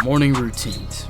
Morning routines.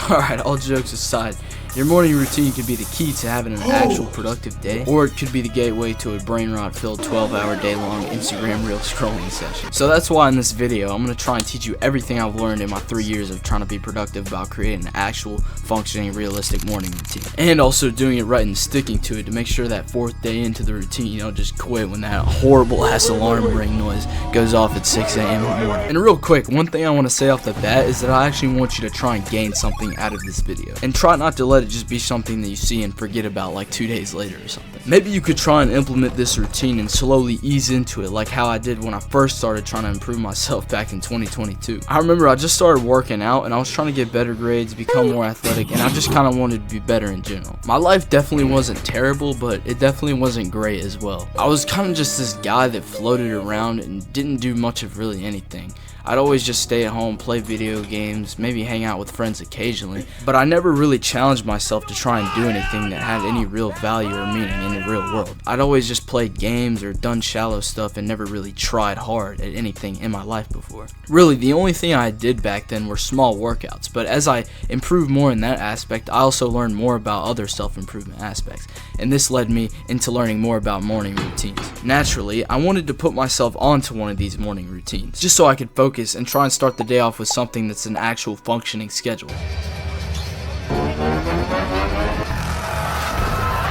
Alright, all jokes aside, your morning routine could be the key to having an actual productive day, or it could be the gateway to a brain rot filled 12-hour day-long Instagram reel scrolling session. So that's why in this video, I'm going to try and teach you everything I've learned in my 3 years of trying to be productive about creating an actual, functioning, realistic morning routine. And also doing it right and sticking to it to make sure that 4th day into the routine, you don't just quit when that horrible ass alarm ring noise goes off at 6 a.m. in the morning. And real quick, one thing I want to say off the bat is that I actually want you to try and gain something out of this video. And try not to let it just be something that you see and forget about like 2 days later or something. Maybe you could try and implement this routine and slowly ease into it like how I did when I first started trying to improve myself back in 2022. I remember I just started working out and I was trying to get better grades, become more athletic, and I just kind of wanted to be better in general. My life definitely wasn't terrible, but it definitely wasn't great as well. I was kind of just this guy that floated around and didn't do much of really anything. I'd always just stay at home, play video games, maybe hang out with friends occasionally, but I never really challenged myself to try and do anything that had any real value or meaning in the real world. I'd always just played games or done shallow stuff and never really tried hard at anything in my life before. Really, the only thing I did back then were small workouts, but as I improved more in that aspect, I also learned more about other self-improvement aspects, and this led me into learning more about morning routines. Naturally, I wanted to put myself onto one of these morning routines, just so I could focus and try and start the day off with something that's an actual functioning schedule,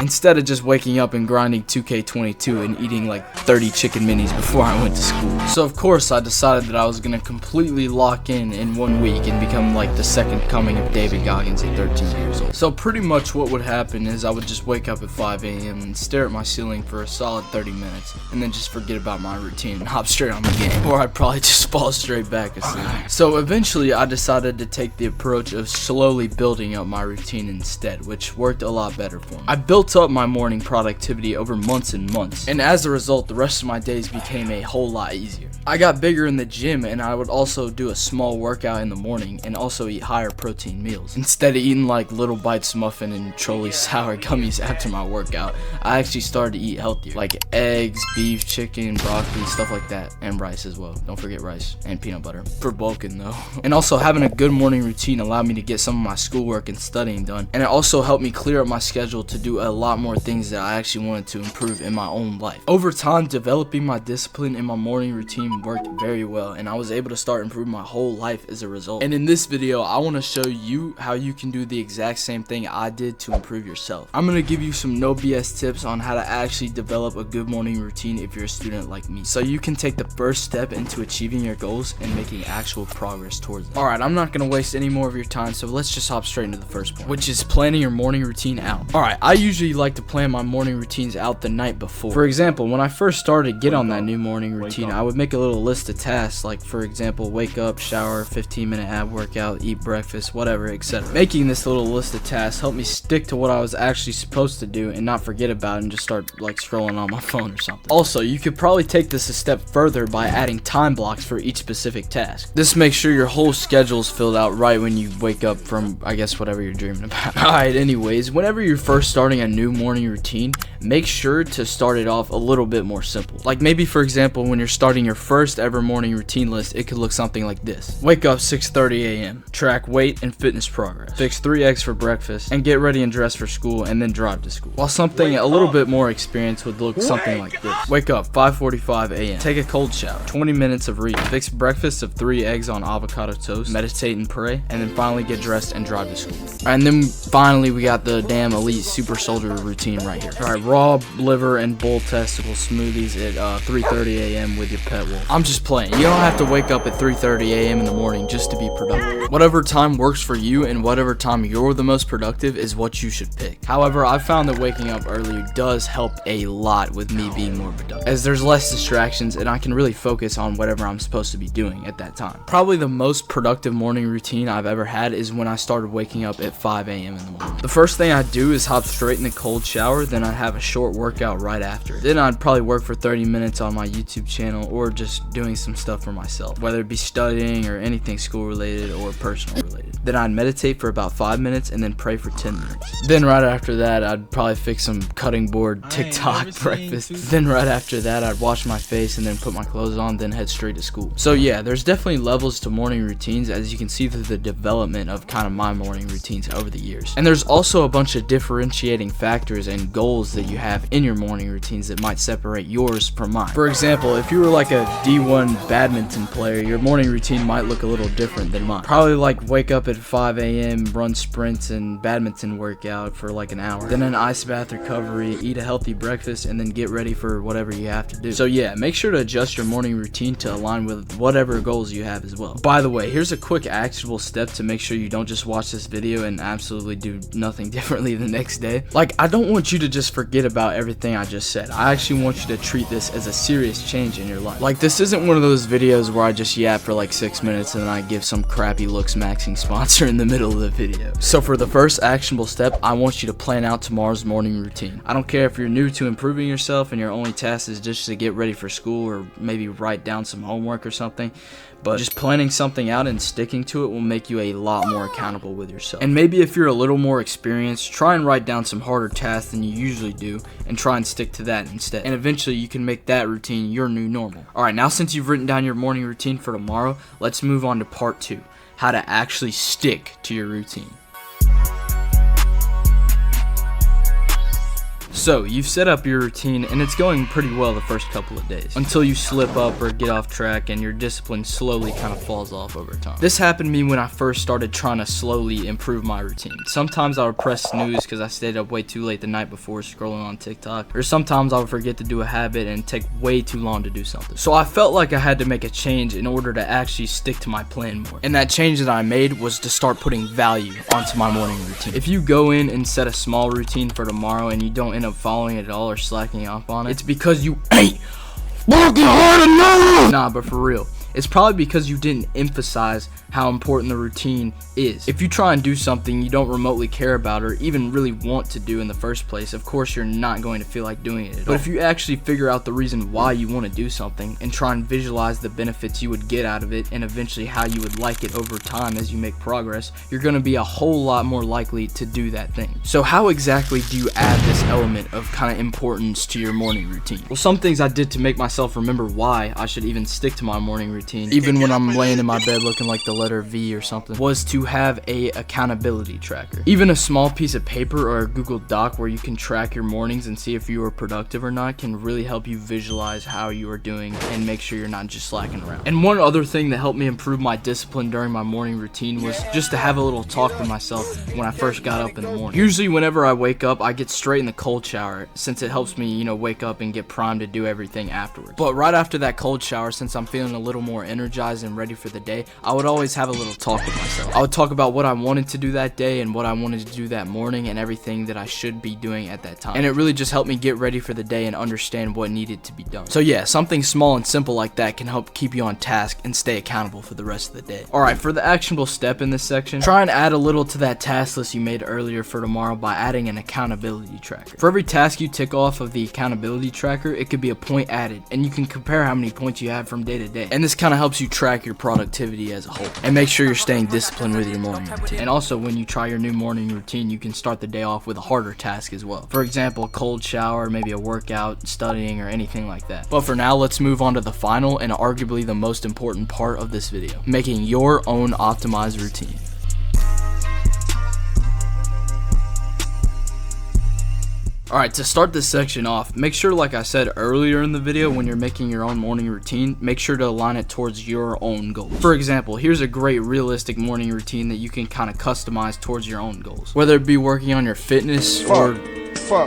instead of just waking up and grinding 2K22 and eating like 30 chicken minis before I went to school. So of course I decided that I was going to completely lock in 1 week and become like the second coming of David Goggins at 13 years old. So pretty much what would happen is I would just wake up at 5 a.m. and stare at my ceiling for a solid 30 minutes and then just forget about my routine and hop straight on the game, or I'd probably just fall straight back asleep. So eventually I decided to take the approach of slowly building up my routine instead, which worked a lot better for me. I built up my morning productivity over months and months, and as a result the rest of my days became a whole lot easier. I got bigger in the gym, and I would also do a small workout in the morning and also eat higher protein meals. Instead of eating like Little Bites muffin and Trolley sour gummies after my workout, I actually started to eat healthier, like eggs, beef, chicken, broccoli, stuff like that, and rice as well. Don't forget rice and peanut butter for bulking though. And also having a good morning routine allowed me to get some of my schoolwork and studying done, and it also helped me clear up my schedule to do a lot more things that I actually wanted to improve in my own life. Over time, developing my discipline in my morning routine worked very well, and I was able to start improving my whole life as a result. And in this video, I want to show you how you can do the exact same thing I did to improve yourself. I'm going to give you some no BS tips on how to actually develop a good morning routine if you're a student like me, so you can take the first step into achieving your goals and making actual progress towards them. Alright, I'm not going to waste any more of your time, so let's just hop straight into the first point, which is planning your morning routine out. Alright, I usually like to plan my morning routines out the night before. For example, when I first started to get on that new morning routine, I would make a little list of tasks, like for example, wake up, shower, 15-minute ab workout, eat breakfast, whatever, etc. Making this little list of tasks helped me stick to what I was actually supposed to do and not forget about it and just start like scrolling on my phone or something. Also, you could probably take this a step further by adding time blocks for each specific task. This makes sure your whole schedule is filled out right when you wake up from, I guess, whatever you're dreaming about. Alright, anyways, whenever you're first starting a new morning routine, make sure to start it off a little bit more simple. Like maybe for example, when you're starting your first ever morning routine list, it could look something like this. Wake up 6:30 a.m. Track weight and fitness progress. Fix 3 eggs for breakfast and get ready and dress for school and then drive to school. While something a little bit more experienced would look something like this. Wake up 5:45 a.m. Take a cold shower. 20 minutes of reading. Fix breakfast of 3 eggs on avocado toast. Meditate and pray. And then finally get dressed and drive to school. And then finally we got the damn elite super soldier routine right here. Alright, raw liver and bull testicle smoothies at 3:30 a.m. with your pet wolf. I'm just playing. You don't have to wake up at 3:30 a.m. in the morning just to be productive. Whatever time works for you and whatever time you're the most productive is what you should pick. However, I've found that waking up earlier does help a lot with me being more productive, as there's less distractions and I can really focus on whatever I'm supposed to be doing at that time. Probably the most productive morning routine I've ever had is when I started waking up at 5 a.m. in the morning. The first thing I do is hop straight in the cold shower, then I'd have a short workout right after. Then I'd probably work for 30 minutes on my YouTube channel or just doing some stuff for myself, whether it be studying or anything school related or personal related. Then I'd meditate for about 5 minutes and then pray for 10 minutes. Then right after that, I'd probably fix some cutting board TikTok breakfast. Then right after that, I'd wash my face and then put my clothes on, then head straight to school. So yeah, there's definitely levels to morning routines, as you can see through the development of kind of my morning routines over the years. And there's also a bunch of differentiating factors and goals that you have in your morning routines that might separate yours from mine. For example, if you were like a D1 badminton player, your morning routine might look a little different than mine. Probably like wake up at 5 a.m., run sprints and badminton workout for like an hour, then an ice bath recovery, eat a healthy breakfast, and then get ready for whatever you have to do. So yeah, make sure to adjust your morning routine to align with whatever goals you have as well. By the way, here's a quick actionable step to make sure you don't just watch this video and absolutely do nothing differently the next day. Like, I don't want you to just forget about everything I just said. I actually want you to treat this as a serious change in your life. Like, this isn't one of those videos where I just yap for like 6 minutes and then I give some crappy looks maxing sponsor in the middle of the video. So for the first actionable step, I want you to plan out tomorrow's morning routine. I don't care if you're new to improving yourself and your only task is just to get ready for school or maybe write down some homework or something, but just planning something out and sticking to it will make you a lot more accountable with yourself. And maybe if you're a little more experienced, try and write down some harder tasks than you usually do and try and stick to that instead. And eventually you can make that routine your new normal. Alright, now since you've written down your morning routine for tomorrow, let's move on to part 2, how to actually stick to your routine. So, you've set up your routine and it's going pretty well the first couple of days, until you slip up or get off track and your discipline slowly kind of falls off over time. This happened to me when I first started trying to slowly improve my routine. Sometimes I would press snooze because I stayed up way too late the night before scrolling on TikTok, or sometimes I would forget to do a habit and take way too long to do something. So I felt like I had to make a change in order to actually stick to my plan more. And that change that I made was to start putting value onto my morning routine. If you go in and set a small routine for tomorrow and you don't end up following it at all or slacking up on it, it's because you ain't working hard enough. Nah, but for real, it's probably because you didn't emphasize how important the routine is. If you try and do something you don't remotely care about or even really want to do in the first place, of course you're not going to feel like doing it at all. But if you actually figure out the reason why you want to do something and try and visualize the benefits you would get out of it and eventually how you would like it over time as you make progress, you're going to be a whole lot more likely to do that thing. So how exactly do you add this element of kind of importance to your morning routine? Well, some things I did to make myself remember why I should even stick to my morning routine, even when I'm laying in my bed looking like the letter V or something, was to have a accountability tracker. Even a small piece of paper or a Google Doc where you can track your mornings and see if you are productive or not can really help you visualize how you are doing and make sure you're not just slacking around. And one other thing that helped me improve my discipline during my morning routine was just to have a little talk with myself when I first got up in the morning. Usually whenever I wake up, I get straight in the cold shower since it helps me, wake up and get primed to do everything afterwards. But right after that cold shower, since I'm feeling a little more energized and ready for the day, I would always have a little talk with myself. I would talk about what I wanted to do that day and what I wanted to do that morning and everything that I should be doing at that time. And it really just helped me get ready for the day and understand what needed to be done. So yeah, something small and simple like that can help keep you on task and stay accountable for the rest of the day. Alright, for the actionable step in this section, try and add a little to that task list you made earlier for tomorrow by adding an accountability tracker. For every task you tick off of the accountability tracker, it could be a point added, and you can compare how many points you have from day to day. And this kind of helps you track your productivity as a whole and make sure you're staying disciplined with your morning routine. And also, when you try your new morning routine, you can start the day off with a harder task as well. For example, a cold shower, maybe a workout, studying, or anything like that. But for now, let's move on to the final and arguably the most important part of this video, making your own optimized routine. Alright, to start this section off, make sure, like I said earlier in the video, when you're making your own morning routine, make sure to align it towards your own goals. For example, here's a great realistic morning routine that you can kind of customize towards your own goals. Whether it be working on your fitness or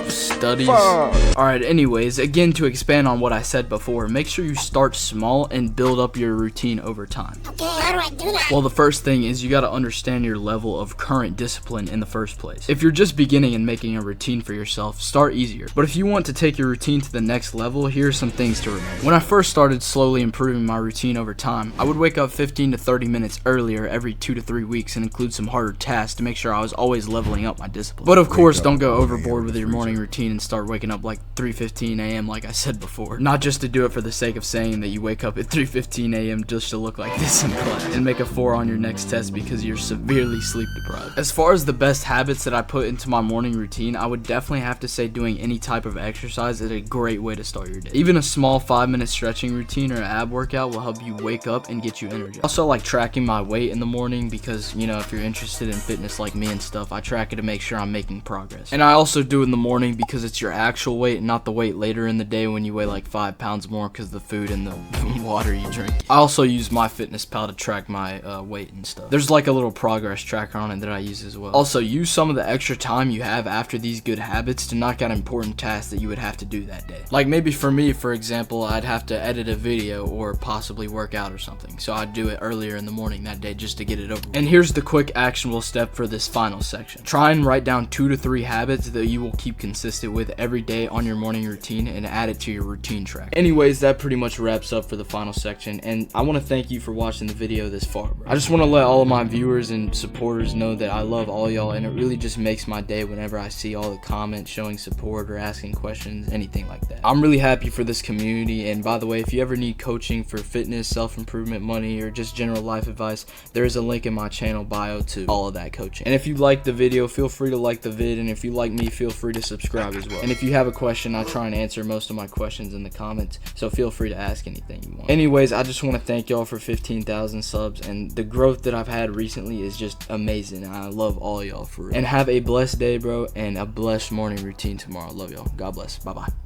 studies. Alright, anyways, again, to expand on what I said before, make sure you start small and build up your routine over time. Okay, how do I do that? Well, the first thing is you gotta understand your level of current discipline in the first place. If you're just beginning and making a routine for yourself, start easier. But if you want to take your routine to the next level, here are some things to remember. When I first started slowly improving my routine over time, I would wake up 15 to 30 minutes earlier every 2 to 3 weeks and include some harder tasks to make sure I was always leveling up my discipline. But of course, don't go overboard with with your morning routine and start waking up like 3:15 a.m. like I said before. Not just to do it for the sake of saying that you wake up at 3:15 a.m. just to look like this in class and make a 4 on your next test because you're severely sleep deprived. As far as the best habits that I put into my morning routine, I would definitely have to say doing any type of exercise is a great way to start your day. Even a small 5-minute stretching routine or ab workout will help you wake up and get you energy. Also, like tracking my weight in the morning because, you know, if you're interested in fitness like me and stuff, I track it to make sure I'm making progress. And I also do in the morning because it's your actual weight and not the weight later in the day when you weigh like 5 pounds more because of the food and the water you drink. I also use MyFitnessPal to track my weight and stuff. There's like a little progress tracker on it that I use as well. Also, use some of the extra time you have after these good habits to knock out important tasks that you would have to do that day. Like maybe for me, for example, I'd have to edit a video or possibly work out or something. So I'd do it earlier in the morning that day just to get it over with. And here's the quick actionable step for this final section. Try and write down 2 to 3 habits that you will keep consistent with every day on your morning routine and add it to your routine track. Anyways, that pretty much wraps up for the final section, and I want to thank you for watching the video this far, bro. I just want to let all of my viewers and supporters know that I love all y'all, and it really just makes my day whenever I see all the comments showing support or asking questions, anything like that. I'm really happy for this community, and by the way, if you ever need coaching for fitness, self-improvement, money, or just general life advice, there is a link in my channel bio to all of that coaching. And if you like the video, feel free to like the vid, and if you like me, feel free to subscribe as well. And if you have a question, I try and answer most of my questions in the comments, so feel free to ask anything you want. Anyways, I just want to thank y'all for 15,000 subs, and the growth that I've had recently is just amazing. I love all y'all for real. And have a blessed day, bro, and a blessed morning routine tomorrow. Love y'all. God bless. Bye-bye.